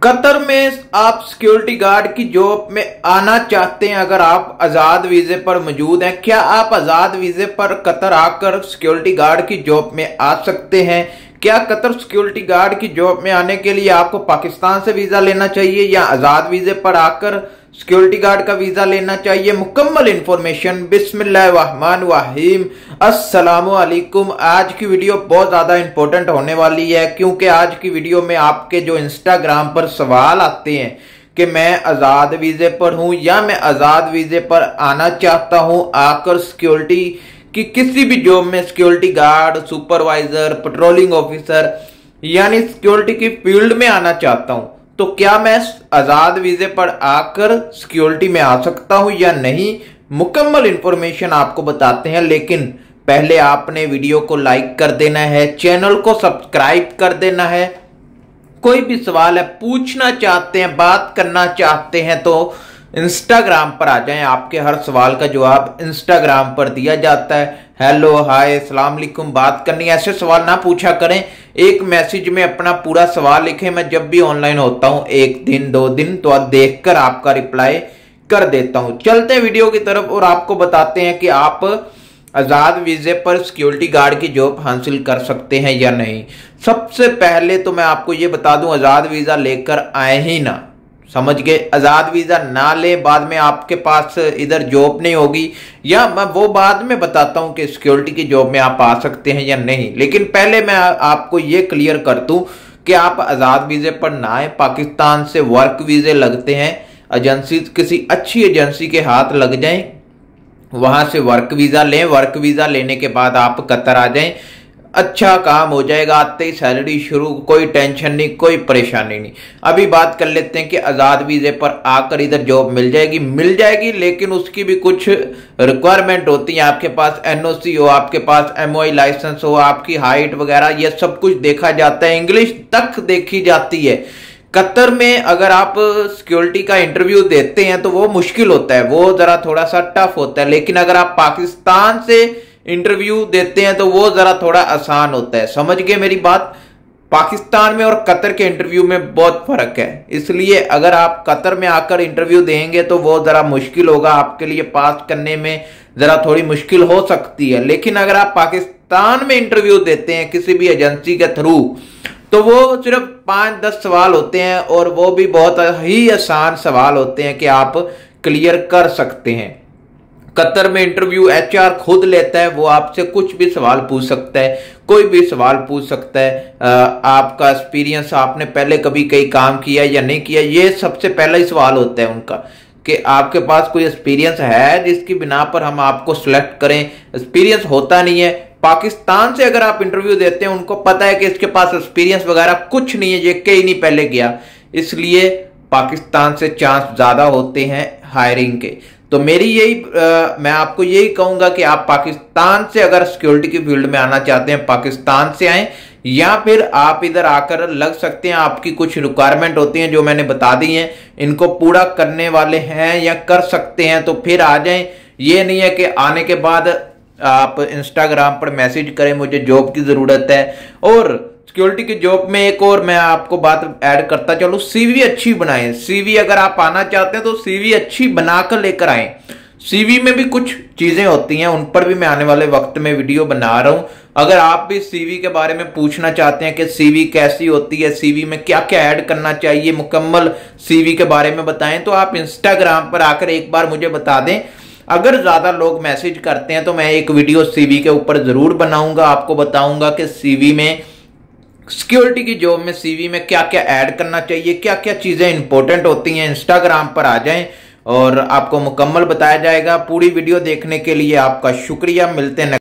Qatar में आप security guard की जॉब में आना चाहते हैं। अगर आप आजाद वीजे पर मौजूद हैं, क्या आप आजाद वीजे पर कतर आकर सिक्योरिटी गार्ड की जॉब में आ सकते हैं? क्या कतर सिक्योरिटी गार्ड की जॉब में आने के लिए आपको पाकिस्तान से वीजा लेना चाहिए या आजाद वीजे पर आकर सिक्योरिटी गार्ड का वीजा लेना चाहिए? मुकम्मल इंफॉर्मेशन बिस्मिल्लाहिर्रहमानिर्रहीम अस्सलामु अलैकुम। आज की वीडियो बहुत ज्यादा इंपॉर्टेंट होने वाली है, क्योंकि आज की वीडियो में आपके जो इंस्टाग्राम पर सवाल आते हैं कि मैं आजाद वीजे पर हूं या मैं आजाद वीजे पर आना चाहता हूं, आकर सिक्योरिटी कि किसी भी जॉब में security guard, supervisor, patrolling officer यानी सिक्योरिटी की फील्ड में आना चाहता हूं, तो क्या मैं आजाद वीजे पर आकर सिक्योरिटी में आ सकता हूं या नहीं? मुकम्मल इंफॉर्मेशन आपको बताते हैं, लेकिन पहले आपने वीडियो को लाइक कर देना है, चैनल को सब्सक्राइब कर देना है। कोई भी सवाल है, पूछना चाहते हैं, बात करना चाहते हैं तो इंस्टाग्राम पर आ जाएं। आपके हर सवाल का जवाब इंस्टाग्राम पर दिया जाता है। हेलो, हाय, अस्सलाम वालेकुम बात करनी। ऐसे सवाल ना पूछा करें, एक मैसेज में अपना पूरा सवाल लिखें। मैं जब भी ऑनलाइन होता हूं, एक दिन 2 दिन, तो आप देखकर आपका रिप्लाई कर देता हूं। चलते हैं वीडियो की तरफ और आपको बताते हैं कि आप आजाद वीजे पर सिक्योरिटी गार्ड की जॉब हासिल कर सकते हैं या नहीं। सबसे पहले तो मैं आपको यह बता दूं, आजाद वीजा लेकर आए ही ना, समझ गए? आजाद वीजा ना ले, बाद में आपके पास इधर जॉब नहीं होगी, या मैं वो बाद में बताता हूं कि सिक्योरिटी की जॉब में आप आ सकते हैं या नहीं। लेकिन पहले मैं आपको ये क्लियर कर दूं कि आप आजाद वीजे पर ना आए। पाकिस्तान से वर्क वीजे लगते हैं, एजेंसी, किसी अच्छी एजेंसी के हाथ लग जाएं, वहां से वर्क वीजा लें। वर्क वीजा लेने के बाद आप कतर आ जाएं, अच्छा काम हो जाएगा, आते ही सैलरी शुरू, कोई टेंशन नहीं, कोई परेशानी नहीं। अभी बात कर लेते हैं कि आजाद वीजे पर आकर इधर जॉब मिल जाएगी, लेकिन उसकी भी कुछ रिक्वायरमेंट होती है। आपके पास एनओसी हो, आपके पास एमओआई लाइसेंस हो, आपकी हाइट वगैरह ये सब कुछ देखा जाता है, इंग्लिश तक देखी जाती है। कतर में अगर आप सिक्योरिटी का इंटरव्यू देते हैं तो वो मुश्किल होता है, वो जरा थोड़ा सा टफ होता है। लेकिन अगर आप पाकिस्तान से इंटरव्यू देते हैं तो वो जरा थोड़ा आसान होता है। समझ गए मेरी बात? पाकिस्तान में और कतर के इंटरव्यू में बहुत फर्क है, इसलिए अगर आप कतर में आकर इंटरव्यू देंगे तो वो जरा मुश्किल होगा, आपके लिए पास करने में जरा थोड़ी मुश्किल हो सकती है। लेकिन अगर आप पाकिस्तान में इंटरव्यू देते हैं किसी भी एजेंसी के थ्रू, तो वो सिर्फ 5-10 सवाल होते हैं और वो भी बहुत ही आसान सवाल होते हैं कि आप क्लियर कर सकते हैं। कतर में इंटरव्यू एचआर खुद लेता है, वो आपसे कुछ भी सवाल पूछ सकता है, कोई भी सवाल पूछ सकता है। आपका एक्सपीरियंस, आपने पहले कभी कहीं काम किया या नहीं किया, ये सबसे पहला ही सवाल होता है उनका कि आपके पास कोई एक्सपीरियंस है जिसकी बिना पर हम आपको सिलेक्ट करें। एक्सपीरियंस होता नहीं है। पाकिस्तान से अगर आप इंटरव्यू देते हैं, उनको पता है कि इसके पास एक्सपीरियंस वगैरह कुछ नहीं है, ये कहीं नहीं पहले गया, इसलिए पाकिस्तान से चांस ज्यादा होते हैं हायरिंग के। तो मेरी यही मैं आपको यही कहूंगा कि आप पाकिस्तान से अगर सिक्योरिटी की फील्ड में आना चाहते हैं, पाकिस्तान से आए, या फिर आप इधर आकर लग सकते हैं। आपकी कुछ रिक्वायरमेंट होती हैं जो मैंने बता दी हैं, इनको पूरा करने वाले हैं या कर सकते हैं तो फिर आ जाएं। ये नहीं है कि आने के बाद आप इंस्टाग्राम पर मैसेज करें मुझे जॉब की जरूरत है। और सिक्योरिटी की जॉब में एक और मैं आपको बात ऐड करता चलूं, सीवी अच्छी बनाएं। सीवी अगर आप आना चाहते हैं तो सीवी अच्छी बनाकर लेकर आएं। सीवी में भी कुछ चीजें होती हैं, उन पर भी मैं आने वाले वक्त में वीडियो बना रहा हूं। अगर आप भी सीवी के बारे में पूछना चाहते हैं कि सीवी कैसी होती है, सीवी में क्या क्या ऐड करना चाहिए, मुकम्मल सीवी के बारे में बताएं, तो आप इंस्टाग्राम पर आकर एक बार मुझे बता दें। अगर ज्यादा लोग मैसेज करते हैं तो मैं एक वीडियो सीवी के ऊपर जरूर बनाऊंगा, आपको बताऊंगा कि सीवी में, सिक्योरिटी की जॉब में सीवी में क्या क्या ऐड करना चाहिए, क्या क्या चीजें इंपॉर्टेंट होती हैं। इंस्टाग्राम पर आ जाएं और आपको मुकम्मल बताया जाएगा। पूरी वीडियो देखने के लिए आपका शुक्रिया। मिलते हैं।